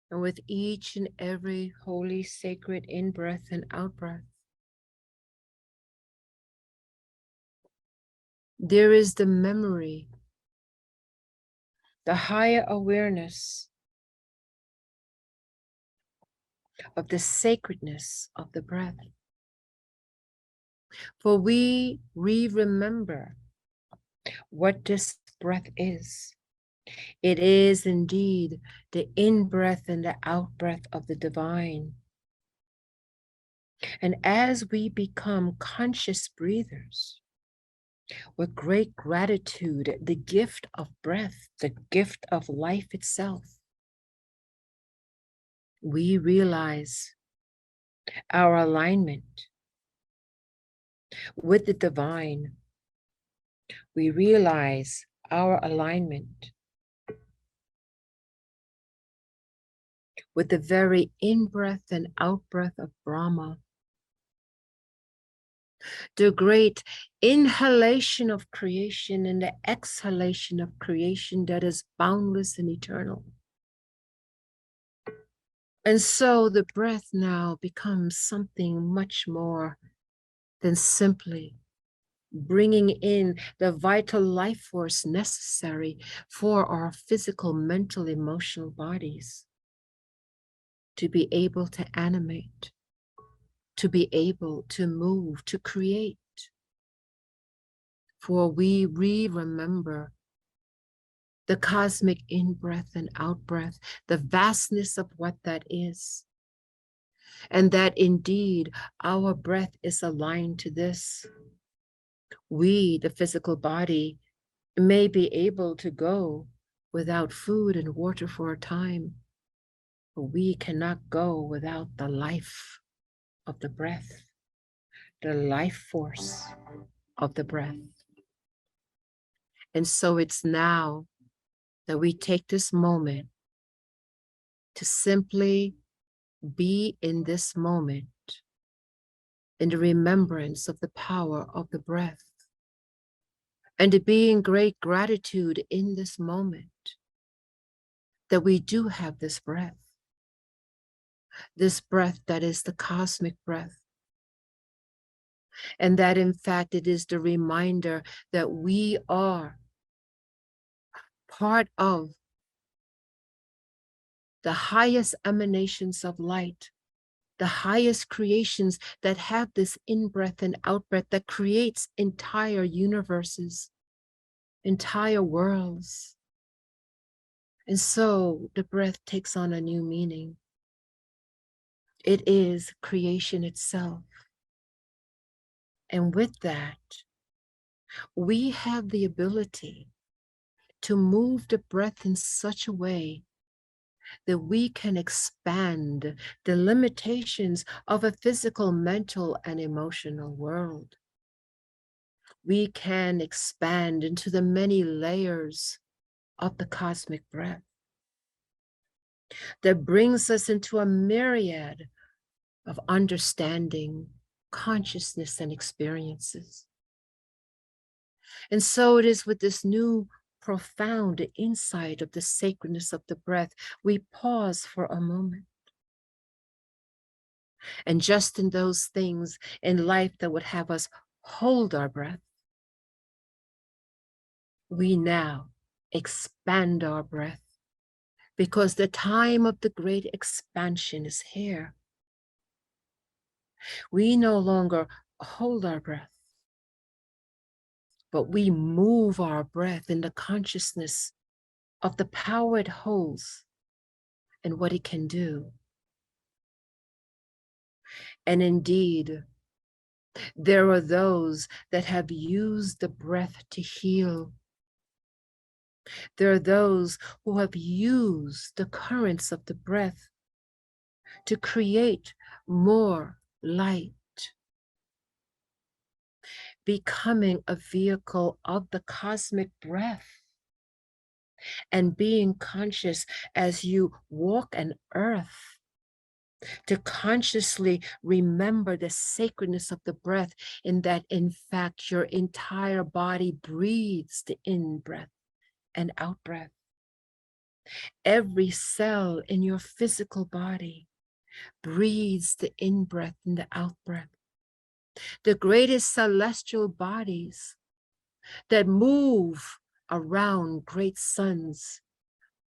And with each and every holy, sacred in-breath and out-breath, there is the memory, the higher awareness of the sacredness of the breath. For we remember what this breath is. It is indeed the in-breath and the out-breath of the divine. And as we become conscious breathers, with great gratitude, the gift of breath, the gift of life itself, we realize our alignment with the divine. We realize our alignment with the very in-breath and out-breath of Brahma, the great inhalation of creation and the exhalation of creation that is boundless and eternal. And so the breath now becomes something much more than simply bringing in the vital life force necessary for our physical, mental, emotional bodies to be able to animate, to be able to move, to create. For we remember the cosmic in-breath and out-breath, the vastness of what that is. And that indeed our breath is aligned to this. We, the physical body, may be able to go without food and water for a time, but we cannot go without the life of the breath, the life force of the breath. And so it's now that we take this moment to simply be in this moment in the remembrance of the power of the breath, and to be in great gratitude in this moment that we do have this breath that is the cosmic breath, and that in fact it is the reminder that we are part of the highest emanations of light, the highest creations that have this in-breath and out-breath that creates entire universes, entire worlds. And so the breath takes on a new meaning. It is creation itself. And with that, we have the ability to move the breath in such a way that we can expand the limitations of a physical, mental, and emotional world. We can expand into the many layers of the cosmic breath that brings us into a myriad of understanding, consciousness, and experiences. And so it is with this new profound insight of the sacredness of the breath, we pause for a moment. And just in those things in life that would have us hold our breath, we now expand our breath, because the time of the great expansion is here. We no longer hold our breath, but we move our breath in the consciousness of the power it holds and what it can do. And indeed, there are those that have used the breath to heal. There are those who have used the currents of the breath to create more light, becoming a vehicle of the cosmic breath and being conscious as you walk on earth, to consciously remember the sacredness of the breath, in that in fact your entire body breathes the in-breath and out-breath. Every cell in your physical body breathes the in-breath and the out-breath. The greatest celestial bodies that move around great suns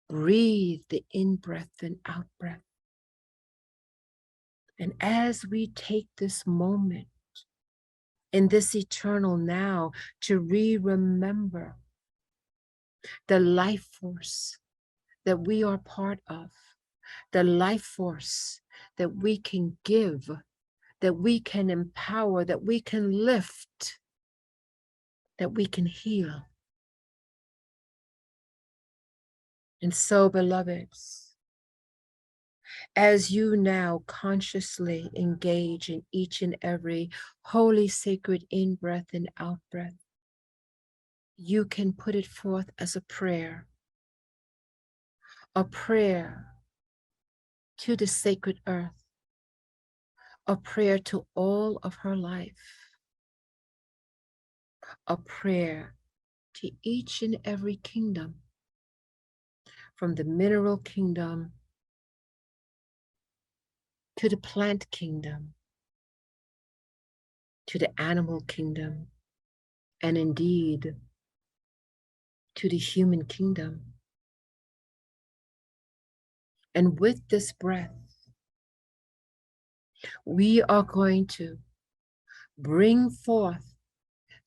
breathe the in-breath and out-breath. And as we take this moment in this eternal now to remember the life force that we are part of, the life force that we can give, that we can empower, that we can lift, that we can heal. And so, beloveds, as you now consciously engage in each and every holy, sacred in-breath and out-breath, you can put it forth as a prayer to the sacred earth, a prayer to all of her life, a prayer to each and every kingdom, from the mineral kingdom to the plant kingdom, to the animal kingdom, and indeed to the human kingdom. And with this breath, we are going to bring forth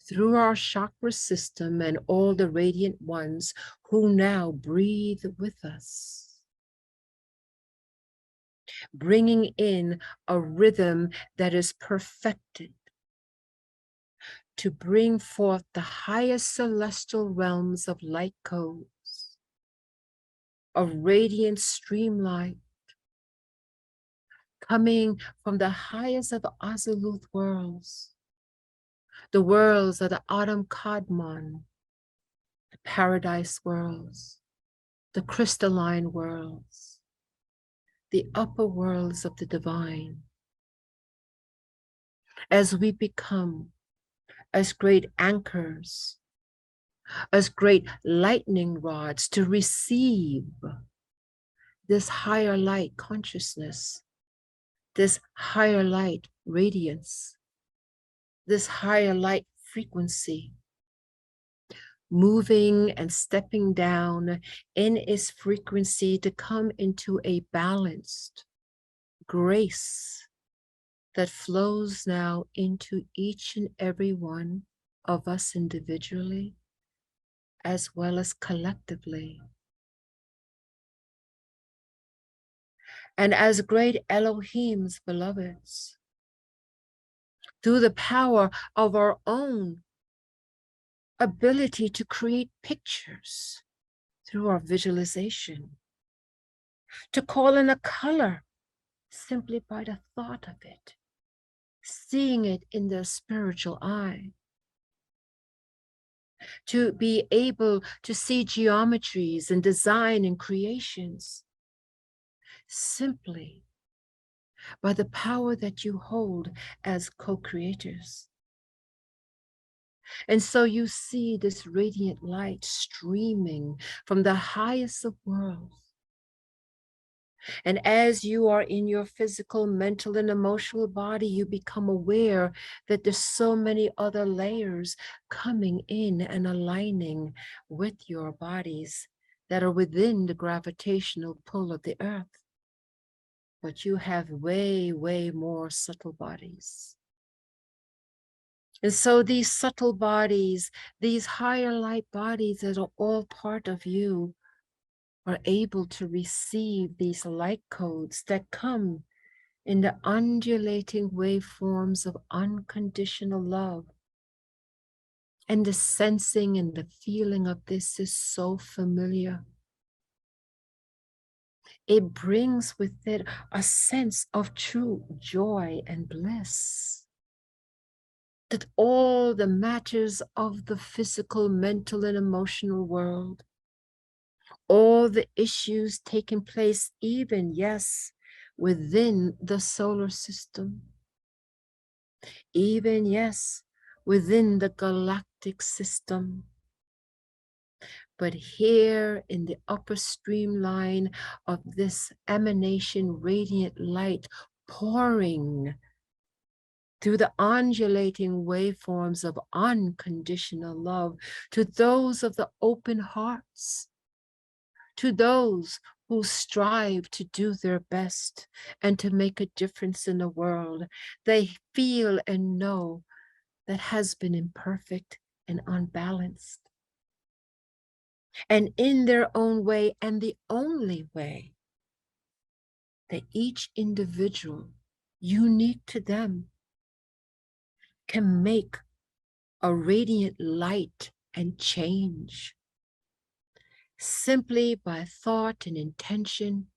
through our chakra system and all the radiant ones who now breathe with us, bringing in a rhythm that is perfected to bring forth the highest celestial realms of light codes, of radiant streamlight, coming from the highest of the Azimuth worlds, the worlds of the Adam Kadmon, the paradise worlds, the crystalline worlds, the upper worlds of the divine, as we become as great anchors, as great lightning rods to receive this higher light consciousness, this higher light radiance, this higher light frequency, moving and stepping down in its frequency to come into a balanced grace that flows now into each and every one of us individually, as well as collectively. And as great Elohim's beloveds, through the power of our own ability to create pictures through our visualization, to call in a color simply by the thought of it, seeing it in the spiritual eye, to be able to see geometries and design and creations simply by the power that you hold as co-creators. And so you see this radiant light streaming from the highest of worlds. And as you are in your physical, mental, and emotional body, you become aware that there's so many other layers coming in and aligning with your bodies that are within the gravitational pull of the earth. But you have way, way more subtle bodies. And so these subtle bodies, these higher light bodies that are all part of you, are able to receive these light codes that come in the undulating waveforms of unconditional love. And the sensing and the feeling of this is so familiar. It brings with it a sense of true joy and bliss. That all the matters of the physical, mental, and emotional world, all the issues taking place, even, yes, within the solar system, even, yes, within the galactic system, but here in the upper streamline of this emanation, radiant light pouring through the undulating waveforms of unconditional love to those of the open hearts, to those who strive to do their best and to make a difference in the world. They feel and know that has been imperfect and unbalanced. And in their own way, and the only way, that each individual, unique to them, can make a radiant light and change simply by thought and intention,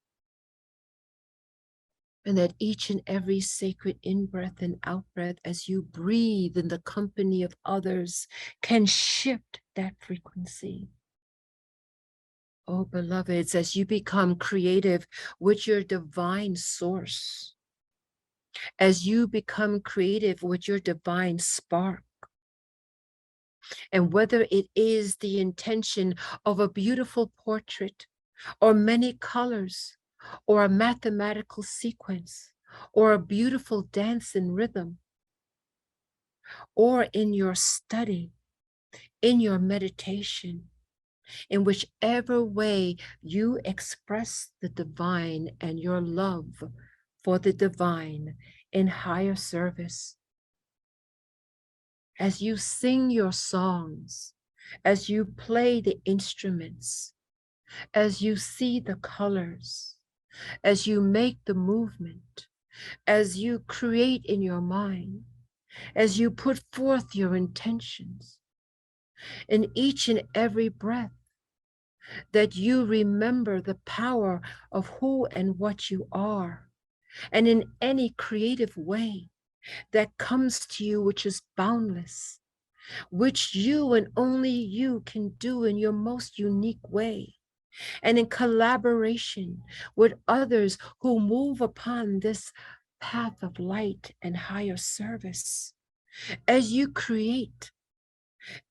and that each and every sacred in-breath and out-breath as you breathe in the company of others can shift that frequency. Oh, beloveds, as you become creative with your divine source, as you become creative with your divine spark, and whether it is the intention of a beautiful portrait, or many colors, or a mathematical sequence, or a beautiful dance and rhythm, or in your study, in your meditation, in whichever way you express the divine and your love for the divine in higher service. As you sing your songs, as you play the instruments, as you see the colors, as you make the movement, as you create in your mind, as you put forth your intentions, in each and every breath, that you remember the power of who and what you are, and in any creative way that comes to you, which is boundless, which you and only you can do in your most unique way, and in collaboration with others who move upon this path of light and higher service. As you create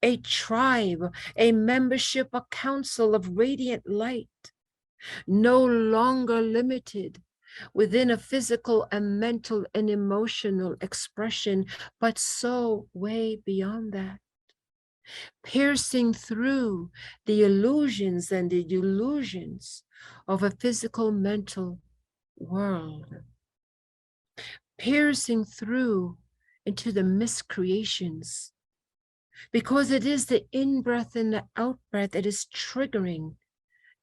a tribe, a membership, a council of radiant light, no longer limited within a physical and mental and emotional expression, but so way beyond that, piercing through the illusions and the delusions of a physical mental world, piercing through into the miscreations, because it is the in-breath and the out-breath that is triggering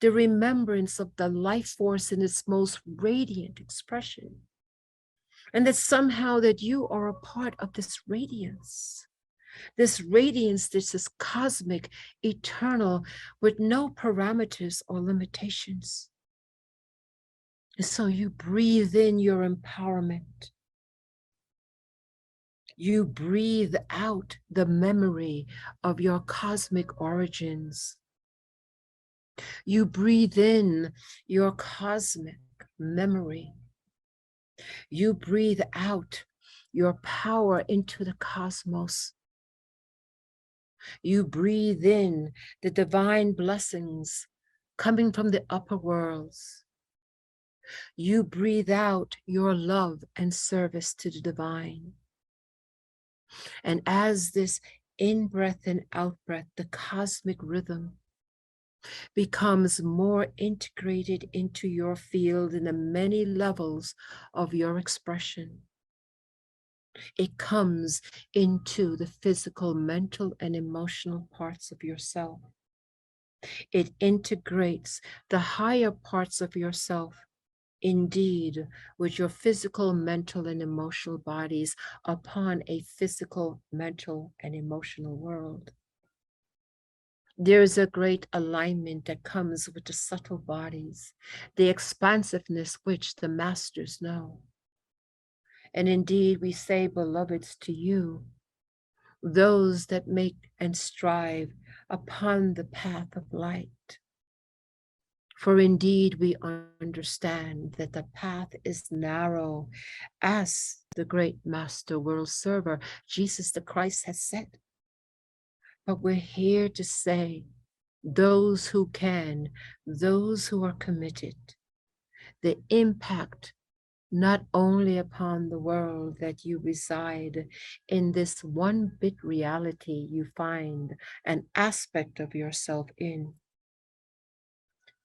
the remembrance of the life force in its most radiant expression. And that somehow that you are a part of this radiance this is cosmic, eternal, with no parameters or limitations. And so you breathe in your empowerment. You breathe out the memory of your cosmic origins. You breathe in your cosmic memory. You breathe out your power into the cosmos. You breathe in the divine blessings coming from the upper worlds. You breathe out your love and service to the divine. And as this in-breath and out-breath, the cosmic rhythm becomes more integrated into your field in the many levels of your expression. It comes into the physical, mental, and emotional parts of yourself. It integrates the higher parts of yourself, indeed, with your physical, mental, and emotional bodies upon a physical, mental, and emotional world. There is a great alignment that comes with the subtle bodies, the expansiveness which the masters know. And indeed, we say, beloveds, to you, those that make and strive upon the path of light. For indeed, we understand that the path is narrow, as the great master world server, Jesus the Christ, has said. But we're here to say those who can, those who are committed, the impact not only upon the world that you reside in, this one bit reality you find an aspect of yourself in,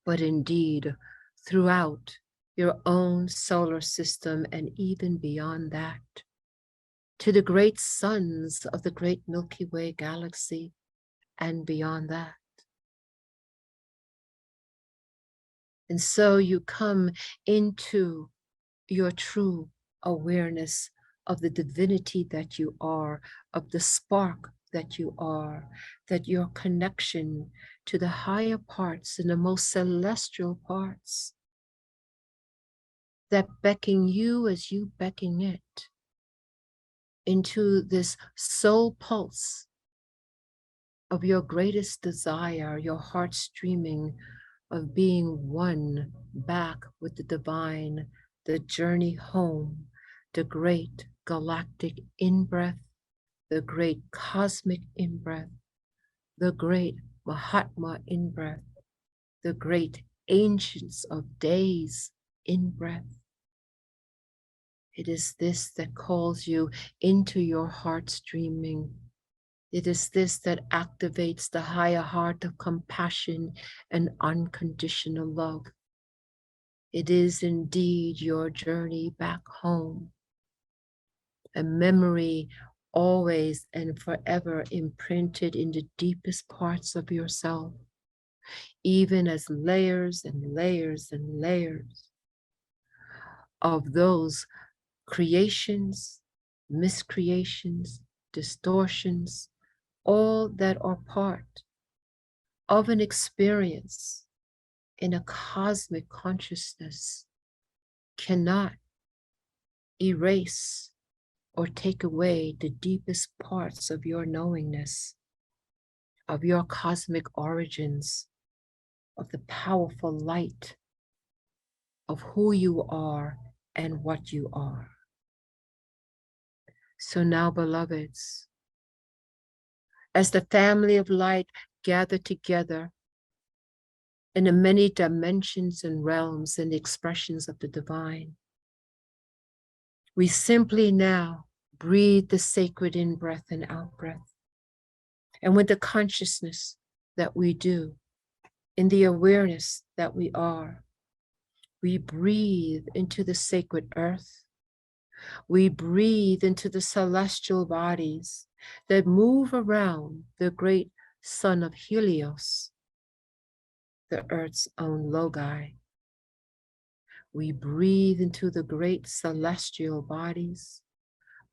but indeed throughout your own solar system and even beyond that, to the great suns of the great Milky Way galaxy and beyond that. And so you come into your true awareness of the divinity that you are, of the spark that you are, that your connection to the higher parts and the most celestial parts that beckon you as you beckon it into this soul pulse of your greatest desire, your heart streaming of being one back with the divine, the journey home, the great galactic in-breath, the great cosmic in-breath, the great Mahatma in-breath, the great ancients of days in-breath. It is this that calls you into your heart streaming. It is this that activates the higher heart of compassion and unconditional love. It is indeed your journey back home, a memory always and forever imprinted in the deepest parts of yourself, even as layers and layers and layers of those creations, miscreations, distortions, all that are part of an experience in a cosmic consciousness cannot erase or take away the deepest parts of your knowingness, of your cosmic origins, of the powerful light of who you are and what you are. So now, beloveds, as the family of light gather together in the many dimensions and realms and expressions of the divine, we simply now breathe the sacred in-breath and out-breath. And with the consciousness that we do, in the awareness that we are, we breathe into the sacred earth. We breathe into the celestial bodies that move around the great sun of Helios, the earth's own logi. We breathe into the great celestial bodies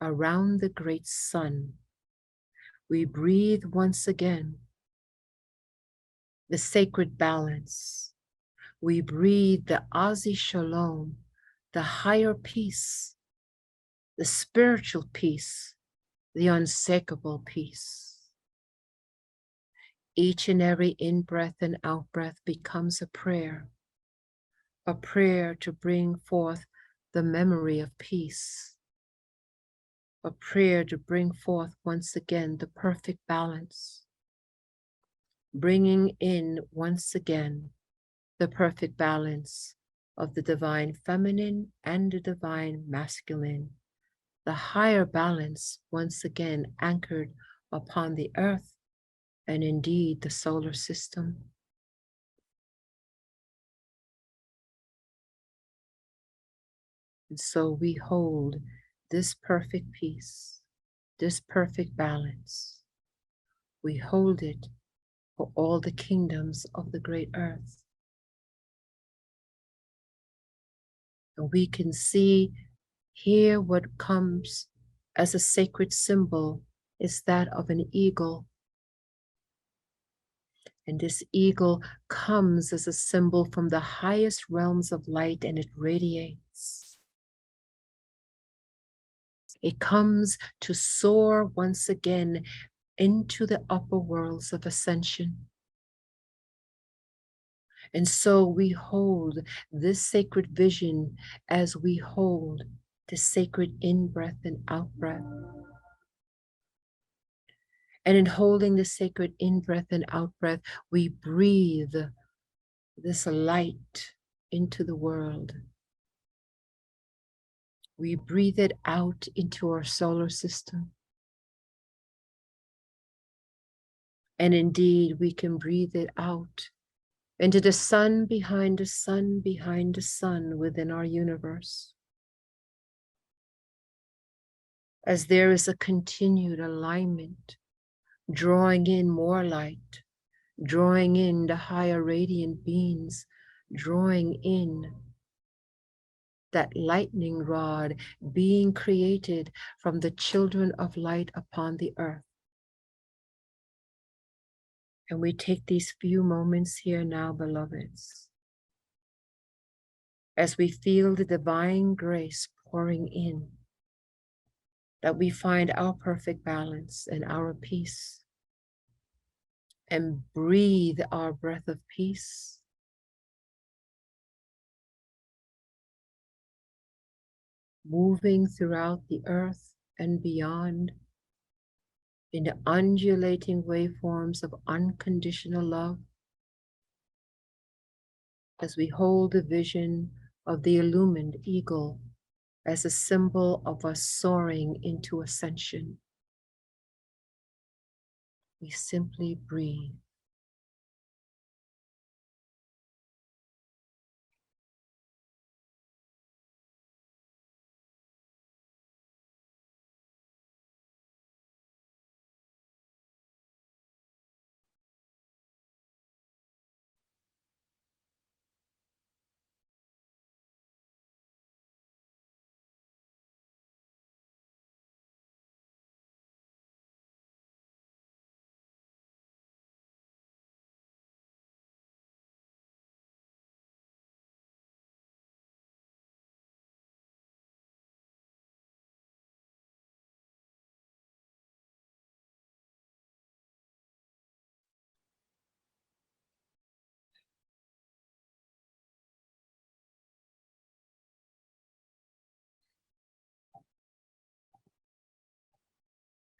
around the great sun. We breathe once again the sacred balance. We breathe the Azi Shalom, the higher peace, the spiritual peace, the unshakable peace. Each and every in-breath and out-breath becomes a prayer to bring forth the memory of peace, a prayer to bring forth once again the perfect balance, bringing in once again the perfect balance of the divine feminine and the divine masculine, the higher balance once again anchored upon the earth and indeed the solar system. And so we hold this perfect peace, this perfect balance. We hold it for all the kingdoms of the great earth. And we can see here what comes as a sacred symbol is that of an eagle. And this eagle comes as a symbol from the highest realms of light, and it radiates. It comes to soar once again into the upper worlds of ascension. And so we hold this sacred vision as we hold the sacred in-breath and out-breath. And in holding the sacred in-breath and out-breath, we breathe this light into the world. We breathe it out into our solar system. And indeed, we can breathe it out into the sun behind the sun behind the sun within our universe. As there is a continued alignment, drawing in more light, drawing in the higher radiant beings, drawing in that lightning rod being created from the children of light upon the earth. And we take these few moments here now, beloveds, as we feel the divine grace pouring in, that we find our perfect balance and our peace, and breathe our breath of peace. Moving throughout the earth and beyond in the undulating waveforms of unconditional love, as we hold the vision of the illumined eagle as a symbol of us soaring into ascension. We simply breathe.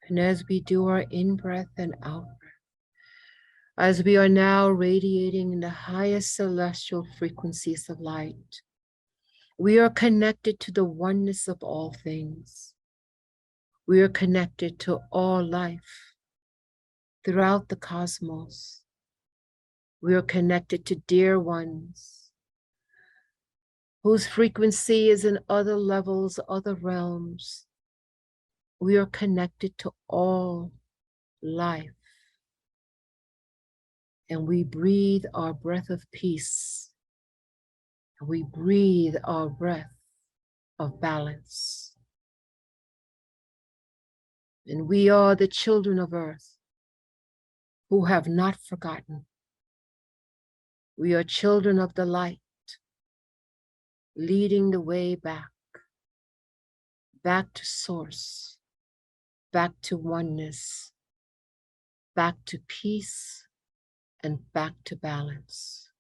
And as we do our in-breath and out-breath, as we are now radiating in the highest celestial frequencies of light, we are connected to the oneness of all things. We are connected to all life throughout the cosmos. We are connected to dear ones whose frequency is in other levels, other realms. We are connected to all life. And we breathe our breath of peace. And we breathe our breath of balance. And we are the children of earth who have not forgotten. We are children of the light, leading the way back to source, back to oneness, back to peace, and back to balance.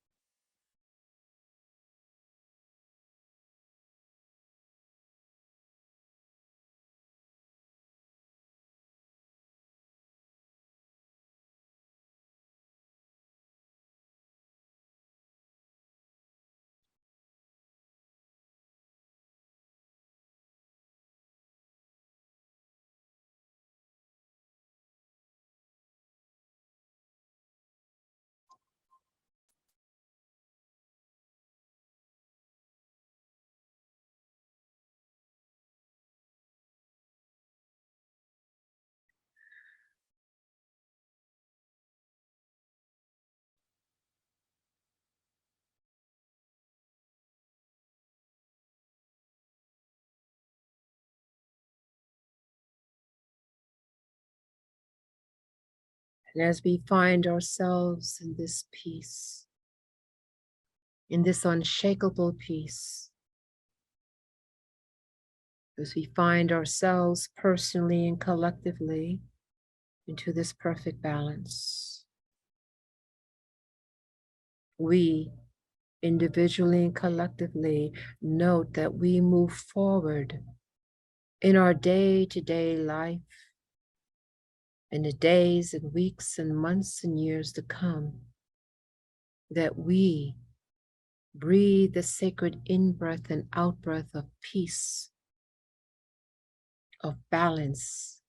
And as we find ourselves in this peace, in this unshakable peace, as we find ourselves personally and collectively into this perfect balance, we individually and collectively note that we move forward in our day-to-day life in the days and weeks and months and years to come, that we breathe the sacred in-breath and out-breath of peace, of balance,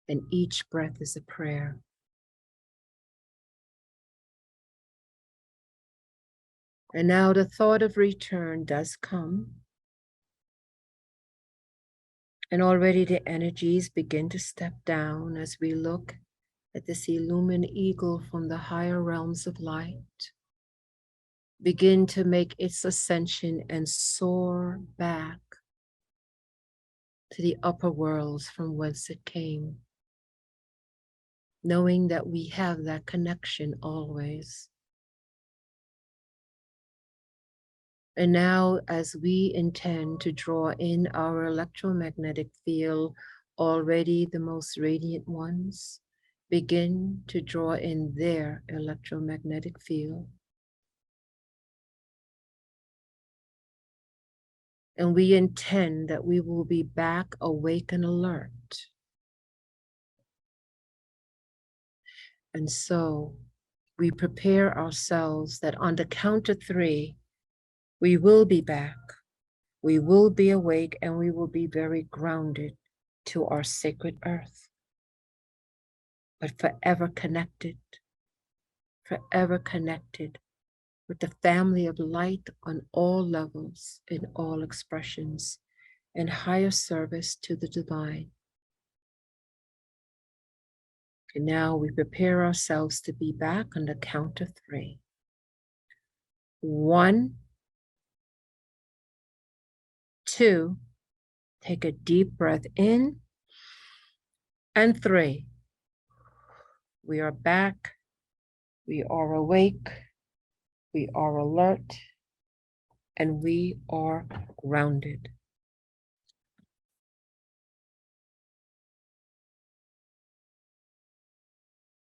and each breath is a prayer. And now the thought of return does come, and already the energies begin to step down as we look at this illumined eagle from the higher realms of light begin to make its ascension and soar back to the upper worlds from whence it came, knowing that we have that connection always. And now, as we intend to draw in our electromagnetic field, already the most radiant ones begin to draw in their electromagnetic field. And we intend that we will be back awake and alert. And so we prepare ourselves that on the count of 3, we will be back, we will be awake, and we will be very grounded to our sacred earth, but forever connected with the family of light on all levels, in all expressions, and higher service to the divine. And now we prepare ourselves to be back on the count of 3. 1, 2, take a deep breath in, and 3. We are back, we are awake, we are alert, and we are grounded.